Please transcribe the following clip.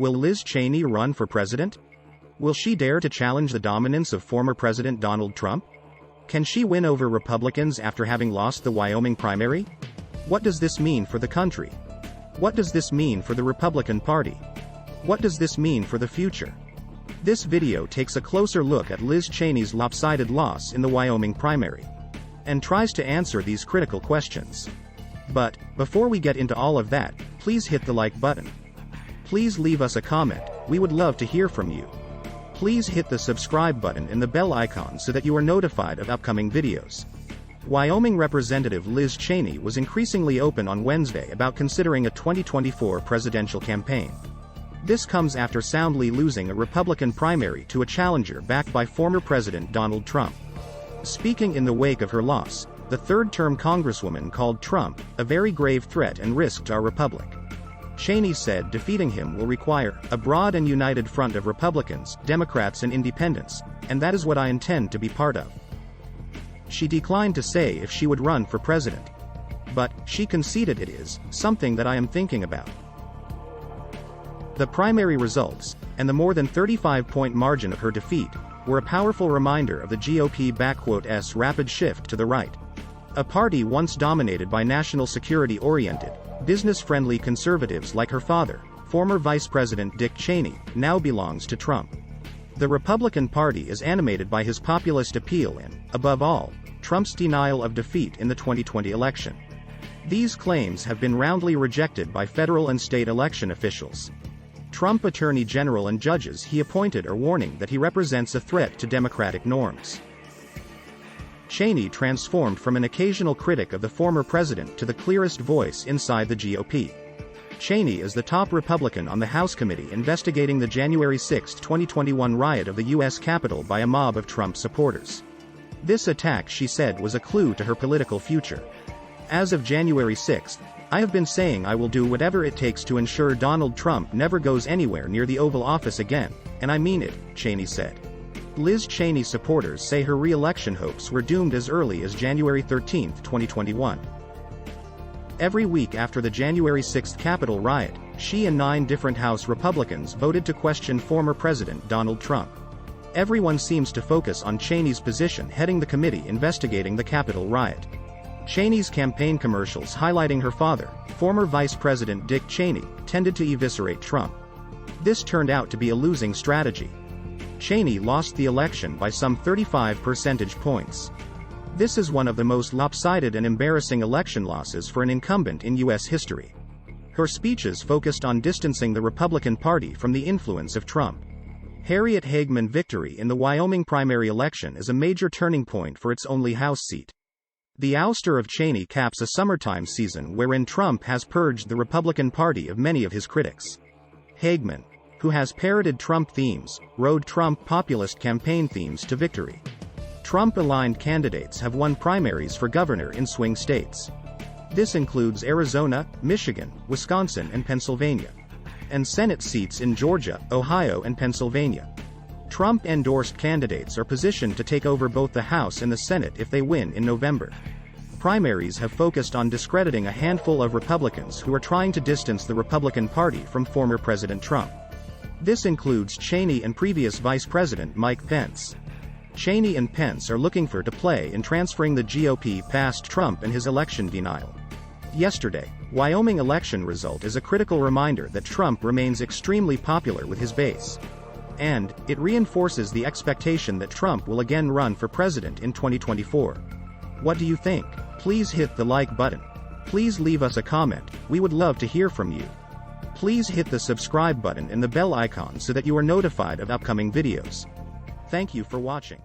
Will Liz Cheney run for president? Will she dare to challenge the dominance of former President Donald Trump? Can she win over Republicans after having lost the Wyoming primary? What does this mean for the country? What does this mean for the Republican Party? What does this mean for the future? This video takes a closer look at Liz Cheney's lopsided loss in the Wyoming primary, and tries to answer these critical questions. But, before we get into all of that, please hit the like button. Please leave us a comment, we would love to hear from you. Please hit the subscribe button and the bell icon so that you are notified of upcoming videos. Wyoming Representative Liz Cheney was increasingly open on Wednesday about considering a 2024 presidential campaign. This comes after soundly losing a Republican primary to a challenger backed by former President Donald Trump. Speaking in the wake of her loss, the third-term Congresswoman called Trump a very grave threat and risked our republic. Cheney said defeating him will require a broad and united front of Republicans, Democrats and Independents, and that is what I intend to be part of. She declined to say if she would run for president, but she conceded it is something that I am thinking about. The primary results, and the more than 35-point margin of her defeat, were a powerful reminder of the GOP's rapid shift to the right. A party once dominated by national security-oriented, business-friendly conservatives like her father, former Vice President Dick Cheney, now belongs to Trump. The Republican Party is animated by his populist appeal and, above all, Trump's denial of defeat in the 2020 election. These claims have been roundly rejected by federal and state election officials. Trump attorney general and judges he appointed are warning that he represents a threat to democratic norms. Cheney transformed from an occasional critic of the former president to the clearest voice inside the GOP. Cheney is the top Republican on the House committee investigating the January 6, 2021 riot of the U.S. Capitol by a mob of Trump supporters. This attack, she said, was a clue to her political future. As of January 6, I have been saying I will do whatever it takes to ensure Donald Trump never goes anywhere near the Oval Office again, and I mean it, Cheney said. Liz Cheney supporters say her re-election hopes were doomed as early as January 13, 2021. Every week after the January 6 Capitol riot, she and 9 different House Republicans voted to question former President Donald Trump. Everyone seems to focus on Cheney's position heading the committee investigating the Capitol riot. Cheney's campaign commercials highlighting her father, former Vice President Dick Cheney, tended to eviscerate Trump. This turned out to be a losing strategy. Cheney lost the election by some 35 percentage points. This is one of the most lopsided and embarrassing election losses for an incumbent in U.S. history. Her speeches focused on distancing the Republican Party from the influence of Trump. Harriet Hageman victory in the Wyoming primary election is a major turning point for its only House seat. The ouster of Cheney caps a summertime season wherein Trump has purged the Republican Party of many of his critics. Hageman, who has parroted Trump themes, rode Trump populist campaign themes to victory. Trump-aligned candidates have won primaries for governor in swing states. This includes Arizona, Michigan, Wisconsin and Pennsylvania, and Senate seats in Georgia, Ohio and Pennsylvania. Trump-endorsed candidates are positioned to take over both the House and the Senate if they win in November. Primaries have focused on discrediting a handful of Republicans who are trying to distance the Republican Party from former President Trump. This includes Cheney and previous Vice President Mike Pence. Cheney and Pence are looking for to play in transferring the GOP past Trump and his election denial. Yesterday, Wyoming election result is a critical reminder that Trump remains extremely popular with his base. And it reinforces the expectation that Trump will again run for president in 2024. What do you think? Please hit the like button. Please leave us a comment, we would love to hear from you. Please hit the subscribe button and the bell icon so that you are notified of upcoming videos. Thank you for watching.